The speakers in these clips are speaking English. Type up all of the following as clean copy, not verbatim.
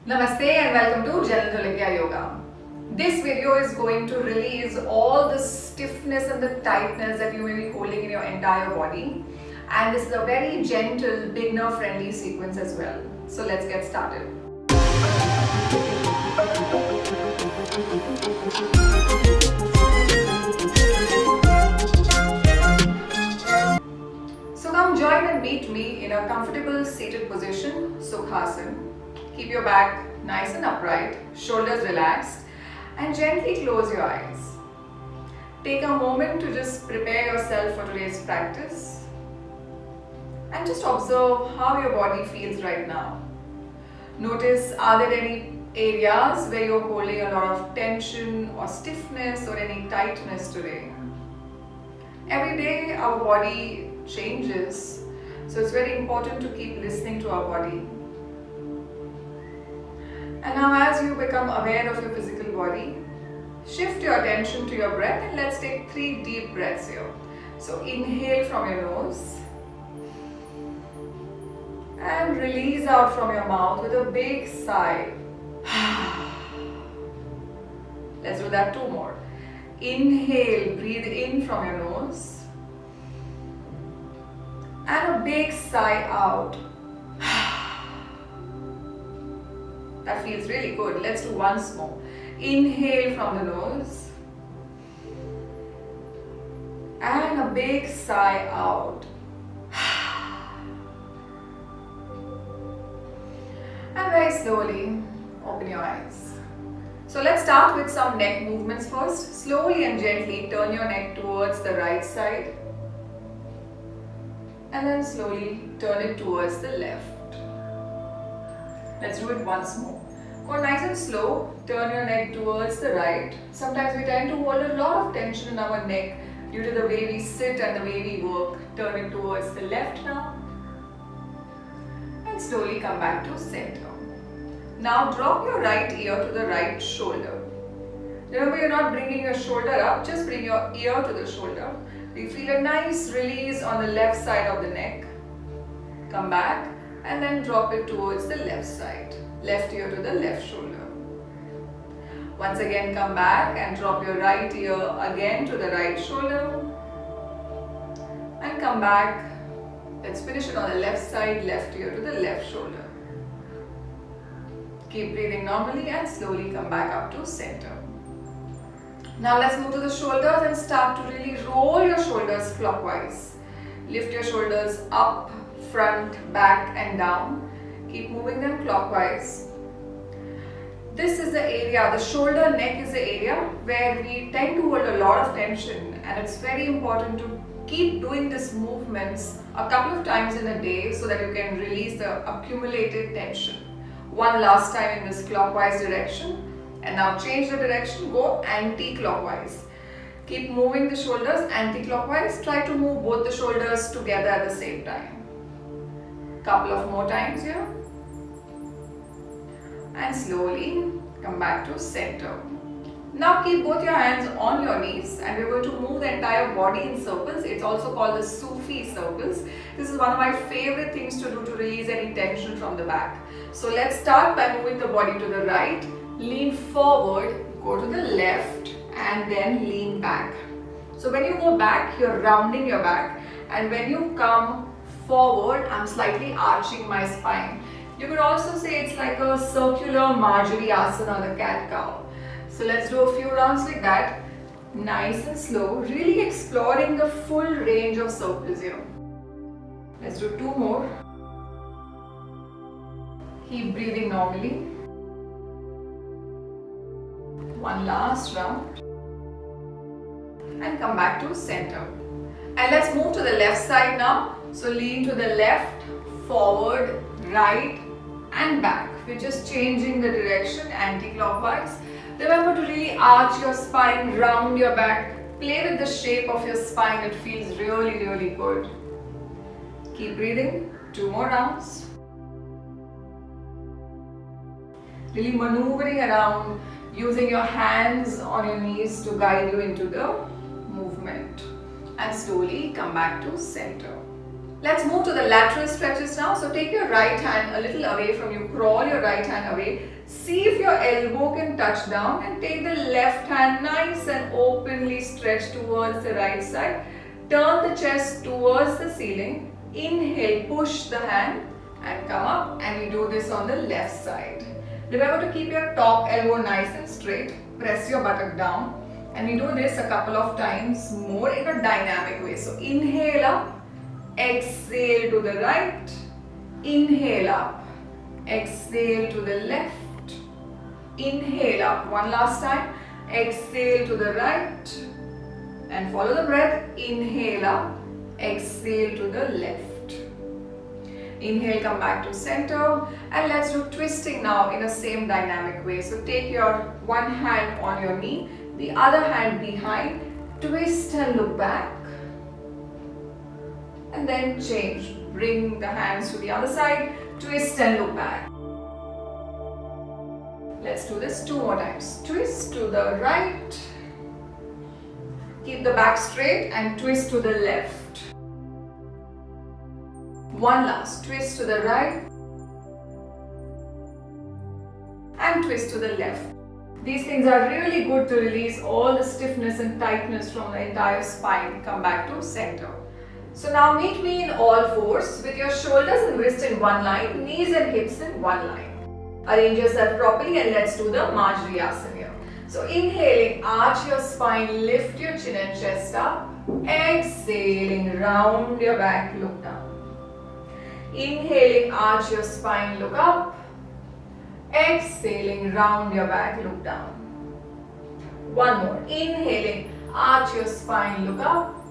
Namaste and welcome to Janadhalagya Yoga. This video is going to release all the stiffness and the tightness that you may be holding in your entire body. And this is a very gentle, beginner friendly sequence as well. So let's get started. So come join and meet me in a comfortable seated position, Sukhasana. Keep your back nice and upright, shoulders relaxed, and gently close your eyes. Take a moment to just prepare yourself for today's practice and just observe how your body feels right now. Notice, are there any areas where you're holding a lot of tension or stiffness or any tightness today? Every day our body changes, so it's very important to keep listening to our body. And now as you become aware of your physical body, shift your attention to your breath and let's take 3 deep breaths here. So inhale from your nose and release out from your mouth with a big sigh. Let's do that 2 more. Inhale, breathe in from your nose and a big sigh out. That feels really good. Let's do once more. Inhale from the nose and a big sigh out. And very slowly open your eyes. So let's start with some neck movements first. Slowly and gently turn your neck towards the right side and then slowly turn it towards the left. Let's do it once more. Go nice and slow, turn your neck towards the right. Sometimes we tend to hold a lot of tension in our neck due to the way we sit and the way we work. Turn it towards the left now. And slowly come back to center. Now drop your right ear to the right shoulder. Remember, you're not bringing your shoulder up, just bring your ear to the shoulder. You feel a nice release on the left side of the neck. Come back and then drop it towards the left side. Left ear to the left shoulder. Once again come back and drop your right ear again to the right shoulder. And come back. Let's finish it on the left side, left ear to the left shoulder. Keep breathing normally and slowly come back up to center. Now let's move to the shoulders and start to really roll your shoulders clockwise. Lift your shoulders up, front, back and down. Keep moving them clockwise. This is the area, the shoulder neck is the area where we tend to hold a lot of tension, and it's very important to keep doing these movements a couple of times in a day so that you can release the accumulated tension. One last time in this clockwise direction, and now change the direction, go anti-clockwise. Keep moving the shoulders anti-clockwise. Try to move both the shoulders together at the same time. Couple of more times here. And slowly come back to center. Now keep both your hands on your knees and we're going to move the entire body in circles. It's also called the Sufi circles. This is one of my favorite things to do to release any tension from the back. So let's start by moving the body to the right, lean forward, go to the left and then lean back. So when you go back, you're rounding your back, and when you come forward, I'm slightly arching my spine. You could also say it's like a circular Marjorie asana, the cat cow. So let's do a few rounds like that, nice and slow, really exploring the full range of circles here. Let's do 2 more. Keep breathing normally. One last round. And come back to center. And let's move to the left side now. So lean to the left, forward, right and back. We're just changing the direction anti-clockwise. Remember to really arch your spine, round your back, play with the shape of your spine. It feels really, really good. Keep breathing. 2 more rounds. Really maneuvering around, using your hands on your knees to guide you into the movement. And slowly come back to center. Let's move to the lateral stretches now. So take your right hand a little away from you, crawl your right hand away. See if your elbow can touch down and take the left hand nice and openly stretch towards the right side. Turn the chest towards the ceiling. Inhale, push the hand and come up, and we do this on the left side. Remember to keep your top elbow nice and straight. Press your buttock down, and we do this a couple of times more in a dynamic way. So inhale up. Exhale to the right, inhale up, exhale to the left, inhale up, one last time, exhale to the right and follow the breath, inhale up, exhale to the left. Inhale, come back to center, and let's do twisting now in the same dynamic way. So take your one hand on your knee, the other hand behind, twist and look back. And then change. Bring the hands to the other side, twist and look back. Let's do this 2 more times. Twist to the right. Keep the back straight and twist to the left. One last. Twist to the right. And twist to the left. These things are really good to release all the stiffness and tightness from the entire spine. Come back to center. So now meet me in all fours with your shoulders and wrists in one line, knees and hips in one line. Arrange yourself properly and let's do the Majriyasana here. So inhaling, arch your spine, lift your chin and chest up. Exhaling, round your back, look down. Inhaling, arch your spine, look up. Exhaling, round your back, look down. One more. Inhaling, arch your spine, look up.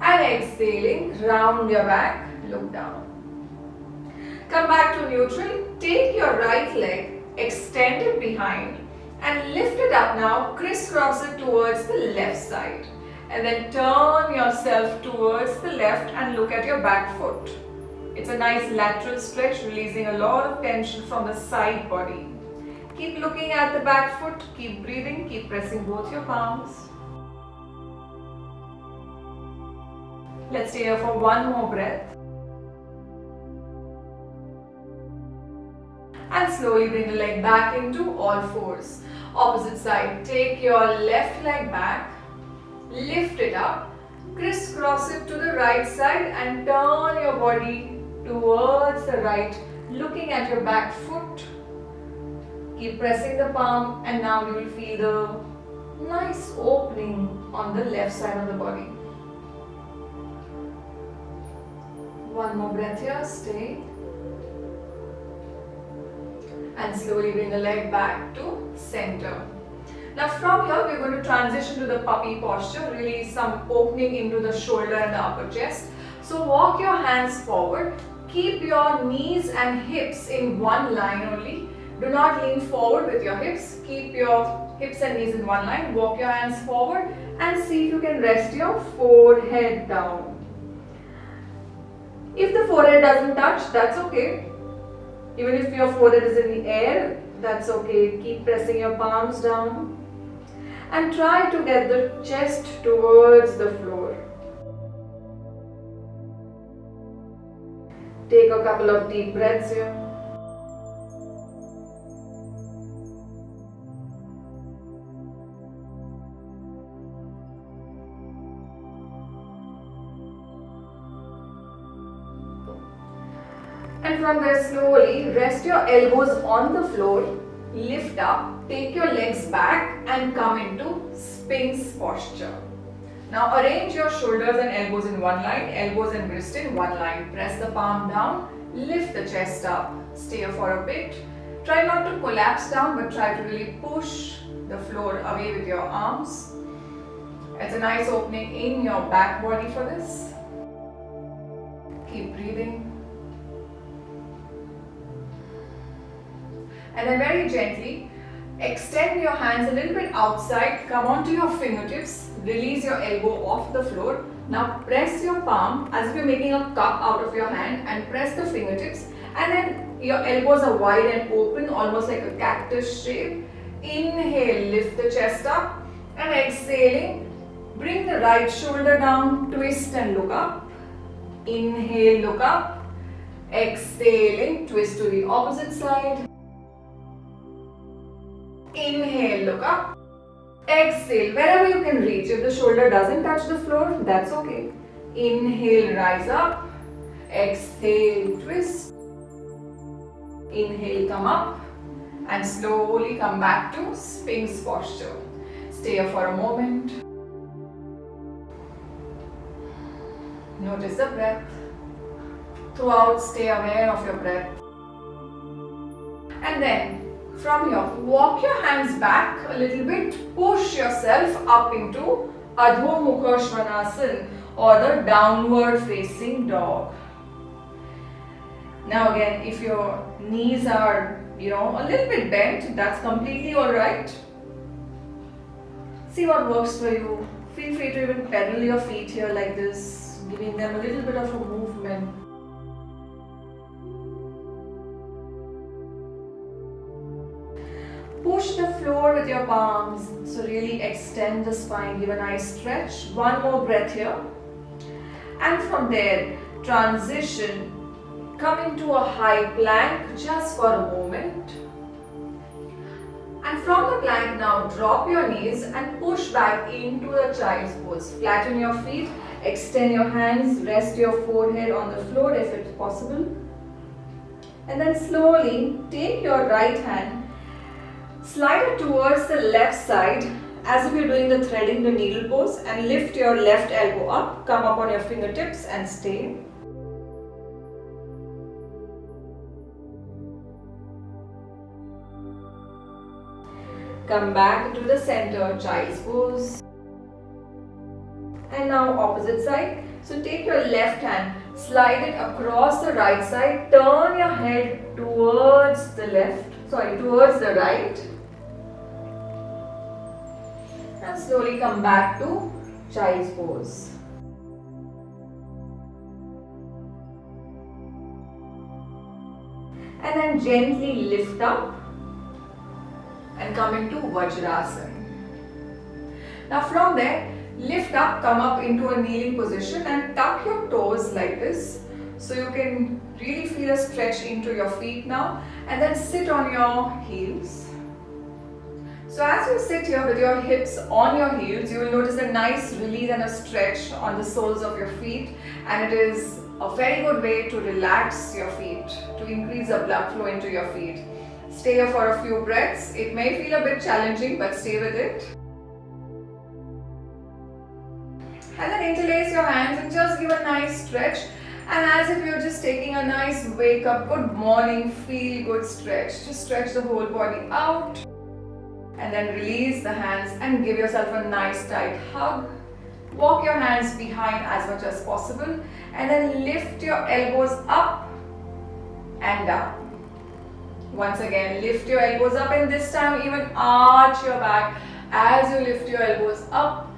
And exhaling, round your back, look down. Come back to neutral. Take your right leg, extend it behind and lift it up now. Crisscross it towards the left side. And then turn yourself towards the left and look at your back foot. It's a nice lateral stretch, releasing a lot of tension from the side body. Keep looking at the back foot, keep breathing, keep pressing both your palms. Let's stay here for one more breath. And slowly bring the leg back into all fours. Opposite side, take your left leg back, lift it up, crisscross it to the right side and turn your body towards the right, looking at your back foot. Keep pressing the palm and now you will feel the nice opening on the left side of the body. One more breath here, stay. And slowly bring the leg back to center. Now from here we're going to transition to the puppy posture, release some opening into the shoulder and the upper chest. So walk your hands forward, keep your knees and hips in one line only. Do not lean forward with your hips, keep your hips and knees in one line. Walk your hands forward and see if you can rest your forehead down. If the forehead doesn't touch, that's okay. Even if your forehead is in the air, that's okay. Keep pressing your palms down and try to get the chest towards the floor. Take a couple of deep breaths here. And from there slowly rest your elbows on the floor, lift up, take your legs back and come into Sphinx posture. Now arrange your shoulders and elbows in one line, elbows and wrist in one line. Press the palm down, lift the chest up, stay here for a bit. Try not to collapse down but try to really push the floor away with your arms. It's a nice opening in your back body for this. Keep breathing. And then very gently extend your hands a little bit outside, come onto your fingertips, release your elbow off the floor. Now press your palm as if you're making a cup out of your hand and press the fingertips, and then your elbows are wide and open, almost like a cactus shape. Inhale, lift the chest up, and exhaling, bring the right shoulder down, twist and look up. Inhale, look up. Exhaling, twist to the opposite side. Inhale, look up. Exhale, wherever you can reach. If the shoulder doesn't touch the floor, that's okay. Inhale, rise up. Exhale, twist. Inhale, come up. And slowly come back to Sphinx posture. Stay here for a moment. Notice the breath. Throughout, stay aware of your breath. And then, from here, walk your hands back a little bit. Push yourself up into Adho Mukha Svanasana or the downward facing dog. Now again, if your knees are, a little bit bent, that's completely alright. See what works for you. Feel free to even pedal your feet here like this, giving them a little bit of a movement. Push the floor with your palms, so really extend the spine, give a nice stretch. One more breath here. And from there, transition. Come into a high plank just for a moment. And from the plank now, drop your knees and push back into the child's pose. Flatten your feet, extend your hands, rest your forehead on the floor if it's possible. And then slowly take your right hand, slide it towards the left side as if you're doing the threading the needle pose, and lift your left elbow up, come up on your fingertips and stay. Come back to the center, child's pose. And now opposite side. So take your left hand, slide it across the right side, turn your head towards the towards the right. And slowly come back to child's pose. And then gently lift up and come into Vajrasana. Now from there, lift up, come up into a kneeling position and tuck your toes like this. So you can really feel a stretch into your feet now, and then sit on your heels. So as you sit here with your hips on your heels, you will notice a nice release and a stretch on the soles of your feet, and it is a very good way to relax your feet, to increase the blood flow into your feet. Stay here for a few breaths. It may feel a bit challenging, but stay with it. And then interlace your hands and just give a nice stretch. And as if you're just taking a nice wake up, good morning, feel good stretch. Just stretch the whole body out. And then release the hands and give yourself a nice tight hug. Walk your hands behind as much as possible. And then lift your elbows up and down. Once again, lift your elbows up, and this time even arch your back as you lift your elbows up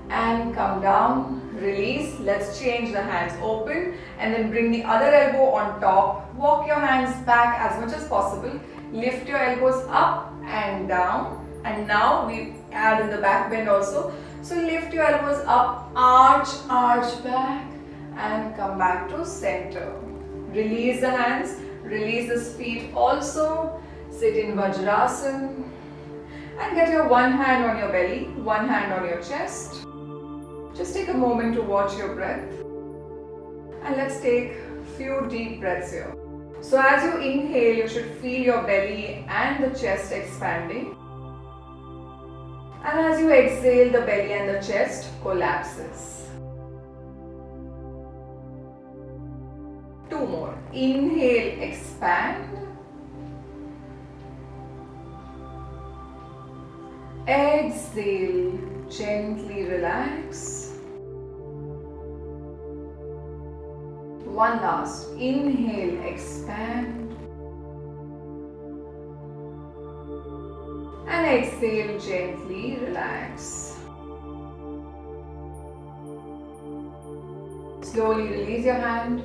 and come down. Release. Let's change the hands. Open and then bring the other elbow on top. Walk your hands back as much as possible. Lift your elbows up and down. And now we add in the back bend also. So lift your elbows up, arch back and come back to center. Release the hands. Release the feet also. Sit in Vajrasana and get your one hand on your belly, one hand on your chest. Just take a moment to watch your breath, and let's take a few deep breaths here. So as you inhale, you should feel your belly and the chest expanding, and as you exhale, the belly and the chest collapses. Two more. Inhale, expand. Exhale, gently relax. One last. Inhale, expand. And exhale, gently relax. Slowly release your hand.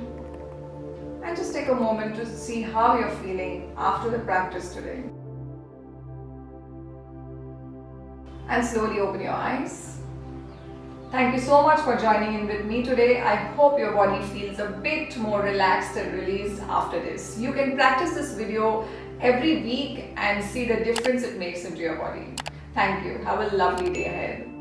And just take a moment to see how you're feeling after the practice today. And slowly open your eyes. Thank you so much for joining in with me today. I hope your body feels a bit more relaxed and released after this. You can practice this video every week and see the difference it makes into your body. Thank you. Have a lovely day ahead.